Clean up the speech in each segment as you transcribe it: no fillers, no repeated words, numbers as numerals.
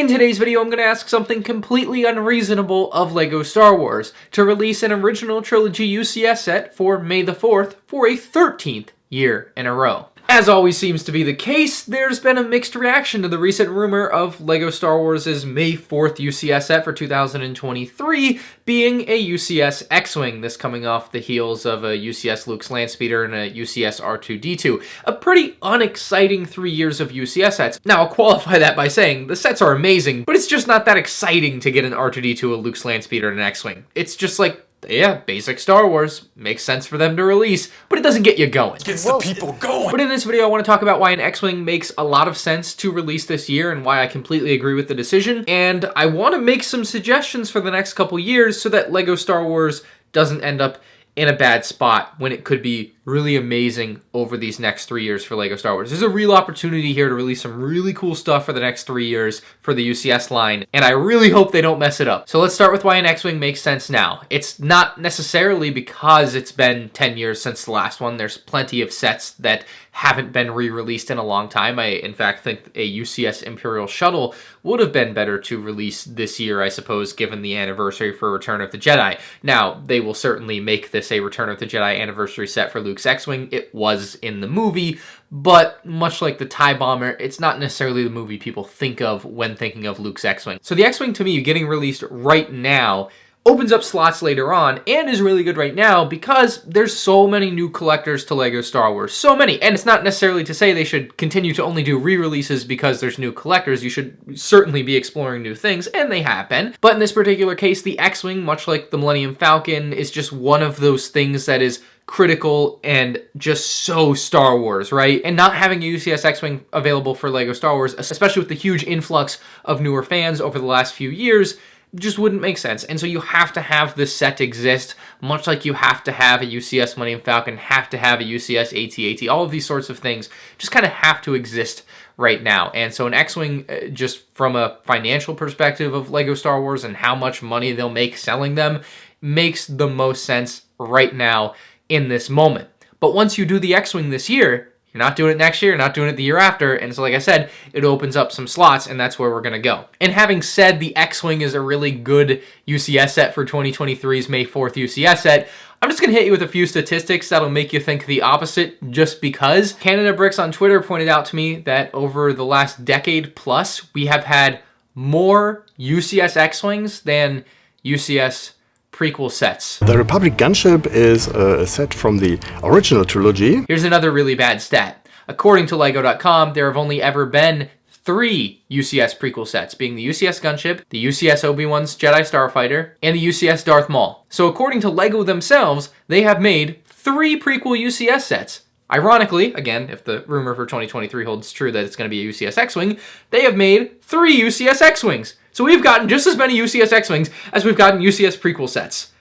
In today's video, I'm going to ask something completely unreasonable of LEGO Star Wars, to release an original trilogy UCS set for May the 4th for a 13th year in a row. As always seems to be the case, there's been a mixed reaction to the recent rumor of LEGO Star Wars' May 4th UCS set for 2023 being a UCS X-Wing, this coming off the heels of a UCS Luke's Landspeeder and a UCS R2-D2. A pretty unexciting 3 years of UCS sets. Now, I'll qualify that by saying the sets are amazing, but it's just not that exciting to get an R2-D2, a Luke's Landspeeder, and an X-Wing. It's just like, yeah, basic Star Wars. Makes sense for them to release, but it doesn't get you going. Gets the people going. But in this video, I want to talk about why an X-Wing makes a lot of sense to release this year and why I completely agree with the decision. And I want to make some suggestions for the next couple years so that LEGO Star Wars doesn't end up in a bad spot when it could be really amazing over these next 3 years for LEGO Star Wars. There's a real opportunity here to release some really cool stuff for the next 3 years for the UCS line, and I really hope they don't mess it up. So let's start with why an X-Wing makes sense now. It's not necessarily because it's been 10 years since the last one. There's plenty of sets that haven't been re-released in a long time. I, in fact, think a UCS Imperial Shuttle would have been better to release this year, I suppose, given the anniversary for Return of the Jedi. Now, they will certainly make this a Return of the Jedi anniversary set for Luke's X-Wing. It was in the movie, but much like the TIE Bomber, it's not necessarily the movie people think of when thinking of Luke's X-Wing. So the X-Wing, to me, getting released right now opens up slots later on and is really good right now because there's so many new collectors to LEGO Star Wars. So many. And it's not necessarily to say they should continue to only do re-releases because there's new collectors. You should certainly be exploring new things, and they have been. But in this particular case, the X-Wing, much like the Millennium Falcon, is just one of those things that is critical and just so Star Wars, right? And not having a UCS X-Wing available for LEGO Star Wars, especially with the huge influx of newer fans over the last few years, just wouldn't make sense. And so you have to have this set exist, much like you have to have a UCS Millennium Falcon, have to have a UCS AT-AT, all of these sorts of things just kind of have to exist right now. And so an X-Wing, just from a financial perspective of LEGO Star Wars and how much money they'll make selling them, makes the most sense right now in this moment. But once you do the X-Wing this year, you're not doing it next year, you're not doing it the year after, and so like I said, it opens up some slots, and that's where we're going to go. And having said the X-Wing is a really good UCS set for 2023's May 4th UCS set, I'm just going to hit you with a few statistics that'll make you think the opposite just because. Canada Bricks on Twitter pointed out to me that over the last decade plus, we have had more UCS X-Wings than UCS prequel sets. The Republic gunship is a set from the original trilogy. Here's another really bad stat. According to LEGO.com, there have only ever been 3 UCS prequel sets, being the UCS gunship, the UCS Obi-Wan's Jedi Starfighter, and the UCS Darth Maul. So according to LEGO themselves, they have made 3 prequel UCS sets. Ironically, again, if the rumor for 2023 holds true that it's going to be a UCS X-Wing, they have made 3 UCS X-Wings. So we've gotten just as many UCS X-Wings as we've gotten UCS prequel sets.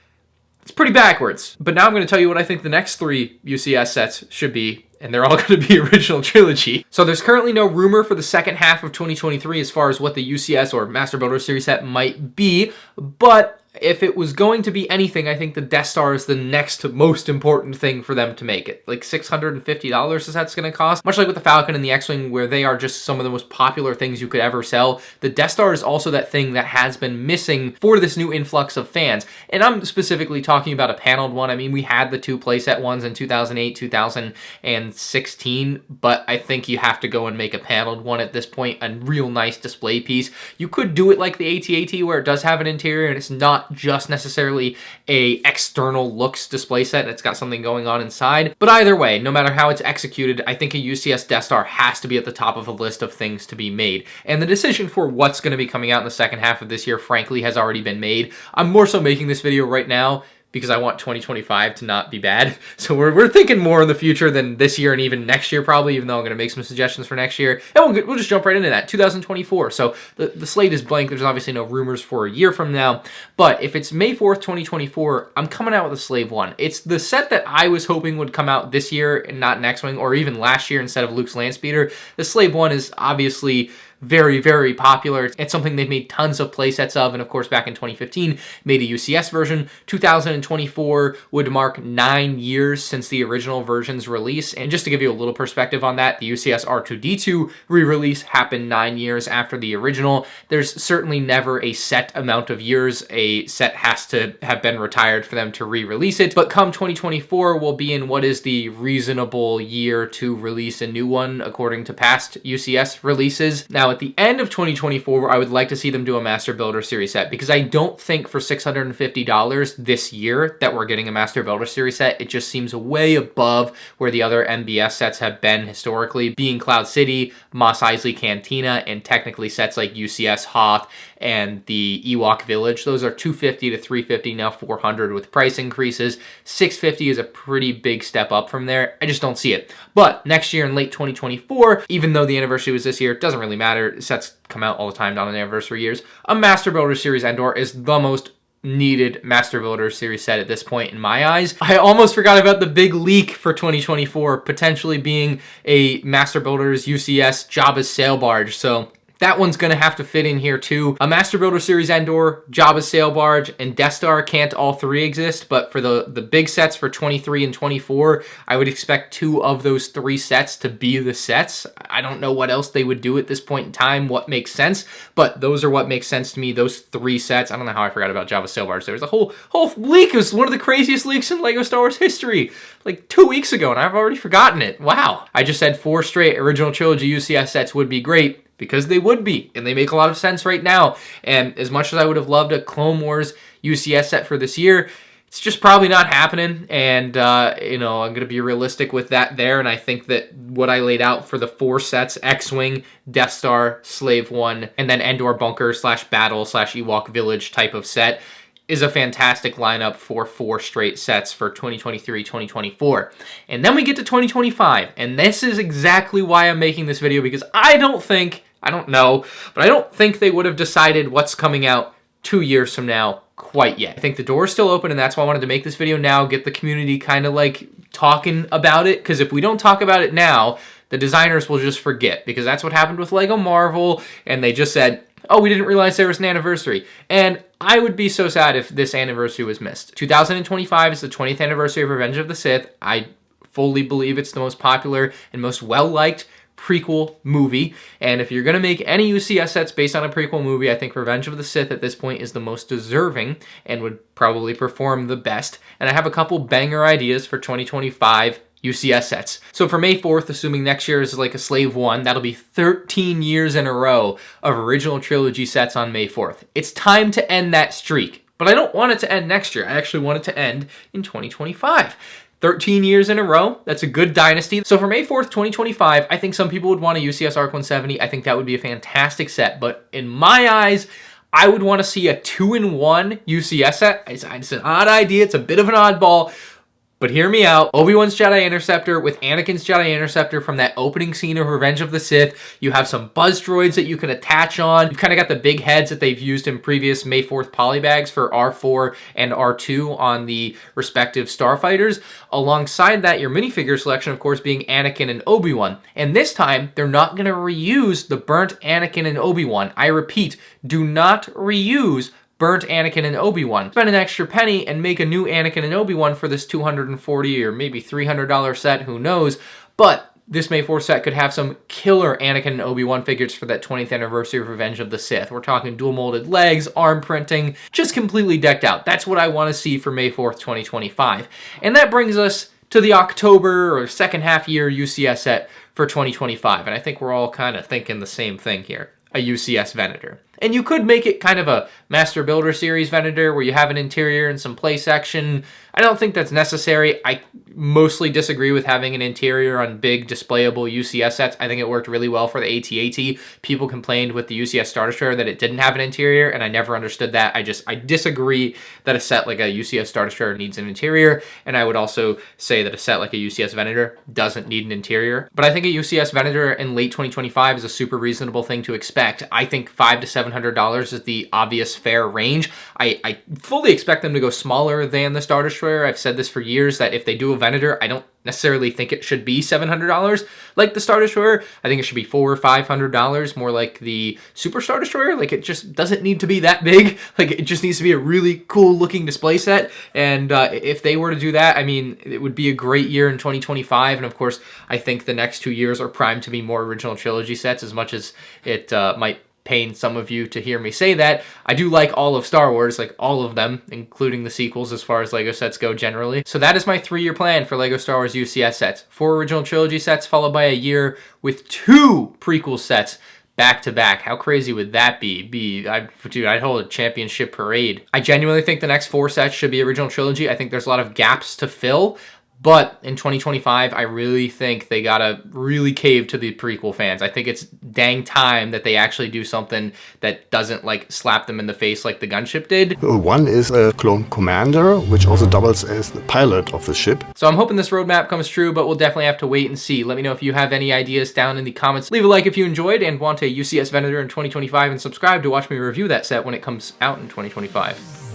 It's pretty backwards. But now I'm going to tell you what I think the next 3 UCS sets should be, and they're all going to be original trilogy. So there's currently no rumor for the second half of 2023 as far as what the UCS or Master Builder Series set might be, but if it was going to be anything, I think the Death Star is the next most important thing for them to make it. Like $650 is that's going to cost. Much like with the Falcon and the X-Wing, where they are just some of the most popular things you could ever sell, the Death Star is also that thing that has been missing for this new influx of fans. And I'm specifically talking about a paneled one. I mean, we had the 2 playset ones in 2008, 2016, but I think you have to go and make a paneled one at this point, a real nice display piece. You could do it like the AT-AT, where it does have an interior and it's not just necessarily a external looks display set and it's got something going on inside. But either way, no matter how it's executed, I think a UCS Death Star has to be at the top of a list of things to be made. And the decision for what's going to be coming out in the second half of this year, frankly, has already been made. I'm more so making this video right now because I want 2025 to not be bad. So we're thinking more in the future than this year and even next year probably, even though I'm going to make some suggestions for next year. And we'll just jump right into that, 2024. So the slate is blank. There's obviously no rumors for a year from now. But if it's May 4th, 2024, I'm coming out with a Slave One. It's the set that I was hoping would come out this year and not an X-Wing, or even last year instead of Luke's Landspeeder. The Slave One is obviously very, very popular. It's something they've made tons of playsets of, and of course back in 2015 made a UCS version. 2024 would mark 9 years since the original version's release, and just to give you a little perspective on that, the UCS R2-D2 re-release happened 9 years after the original. There's certainly never a set amount of years a set has to have been retired for them to re-release it, but come 2024 we'll be in what is the reasonable year to release a new one according to past UCS releases. Now at the end of 2024 I would like to see them do a Master Builder Series set, because I don't think for $650 this year that we're getting a Master Builder Series set. It just seems way above where the other MBS sets have been historically, being Cloud City, Mos Eisley Cantina, and technically sets like UCS Hoth and the Ewok Village. Those are $250 to $350, now $400 with price increases. $650 is a pretty big step up from there. I just don't see it. But next year in late 2024, even though the anniversary was this year, it doesn't really matter. Sets come out all the time, not on anniversary years. A Master Builder Series Endor is the most needed Master Builder Series set at this point in my eyes. I almost forgot about the big leak for 2024 potentially being a Master Builders UCS Jabba's Sail Barge. So that one's going to have to fit in here too. A Master Builder Series Endor, Jabba's Sail Barge, and Death Star can't all three exist, but for the big sets for 23 and 24, I would expect 2 of those 3 sets to be the sets. I don't know what else they would do at this point in time, what makes sense, but those are what makes sense to me, those 3 sets. I don't know how I forgot about Jabba's Sail Barge. There was a whole leak. It was one of the craziest leaks in LEGO Star Wars history, like 2 weeks ago, and I've already forgotten it. Wow. I just said 4 straight Original Trilogy UCS sets would be great, because they would be, and they make a lot of sense right now. And as much as I would have loved a Clone Wars UCS set for this year, it's just probably not happening. And, you know, I'm going to be realistic with that there. And I think that what I laid out for the 4 sets, X-Wing, Death Star, Slave One, and then Endor Bunker / Battle / Ewok Village type of set is a fantastic lineup for 4 straight sets for 2023, 2024. And then we get to 2025, and this is exactly why I'm making this video, because I don't know, but I don't think they would have decided what's coming out 2 years from now quite yet. I think the door is still open, and that's why I wanted to make this video now, get the community kind of like talking about it, because if we don't talk about it now, the designers will just forget, because that's what happened with Lego Marvel, and they just said, oh, we didn't realize there was an anniversary. And I would be so sad if this anniversary was missed. 2025 is the 20th anniversary of Revenge of the Sith. I fully believe it's the most popular and most well-liked prequel movie. And if you're going to make any UCS sets based on a prequel movie, I think Revenge of the Sith at this point is the most deserving and would probably perform the best. And I have a couple banger ideas for 2025 UCS sets. So for May 4th, assuming next year is like a Slave One, that'll be 13 years in a row of Original Trilogy sets on May 4th. It's time to end that streak, but I don't want it to end next year. I actually want it to end in 2025. 13 years in a row, that's a good dynasty. So for May 4th, 2025, I think some people would want a UCS ARC 170. I think that would be a fantastic set, but in my eyes, I would want to see a 2-in-1 UCS set. It's an odd idea, it's a bit of an oddball, but hear me out. Obi-Wan's Jedi Interceptor with Anakin's Jedi Interceptor from that opening scene of Revenge of the Sith. You have some buzz droids that you can attach on. You've kind of got the big heads that they've used in previous May 4th polybags for R4 and R2 on the respective starfighters. Alongside that, your minifigure selection, of course, being Anakin and Obi-Wan. And this time, they're not going to reuse the burnt Anakin and Obi-Wan. I repeat, do not reuse burnt Anakin and Obi-Wan. Spend an extra penny and make a new Anakin and Obi-Wan for this $240 or maybe $300 set, who knows. But this May 4th set could have some killer Anakin and Obi-Wan figures for that 20th anniversary of Revenge of the Sith. We're talking dual molded legs, arm printing, just completely decked out. That's what I want to see for May 4th, 2025. And that brings us to the October or second half year UCS set for 2025. And I think we're all kind of thinking the same thing here. A UCS Venator. And you could make it kind of a Master Builder Series Venator where you have an interior and some play section. I don't think that's necessary. I mostly disagree with having an interior on big displayable UCS sets. I think it worked really well for the AT-AT. People complained with the UCS Star Destroyer that it didn't have an interior, and I never understood that. I disagree that a set like a UCS Star Destroyer needs an interior, and I would also say that a set like a UCS Venator doesn't need an interior. But I think a UCS Venator in late 2025 is a super reasonable thing to expect. I think $500 to $700 is the obvious fair range. I fully expect them to go smaller than the Star Destroyer. I've said this for years that if they do a Venator, I don't necessarily think it should be $700 like the Star Destroyer. I think it should be $400 or $500, more like the Super Star Destroyer. Like, it just doesn't need to be that big. Like, it just needs to be a really cool looking display set. And if they were to do that, I mean, it would be a great year in 2025. And of course, I think the next 2 years are primed to be more original trilogy sets, as much as it might pain some of you to hear me say that. I do like all of Star Wars, like all of them, including the sequels as far as LEGO sets go generally. So that is my 3-year plan for LEGO Star Wars UCS sets. 4 original trilogy sets followed by a year with 2 prequel sets back to back. How crazy would that be? Dude, I'd hold a championship parade. I genuinely think the next 4 sets should be original trilogy. I think there's a lot of gaps to fill. But in 2025, I really think they gotta really cave to the prequel fans. I think it's dang time that they actually do something that doesn't like slap them in the face like the gunship did. One is a clone commander, which also doubles as the pilot of the ship. So I'm hoping this roadmap comes true, but we'll definitely have to wait and see. Let me know if you have any ideas down in the comments. Leave a like if you enjoyed and want a UCS Venator in 2025, and subscribe to watch me review that set when it comes out in 2025.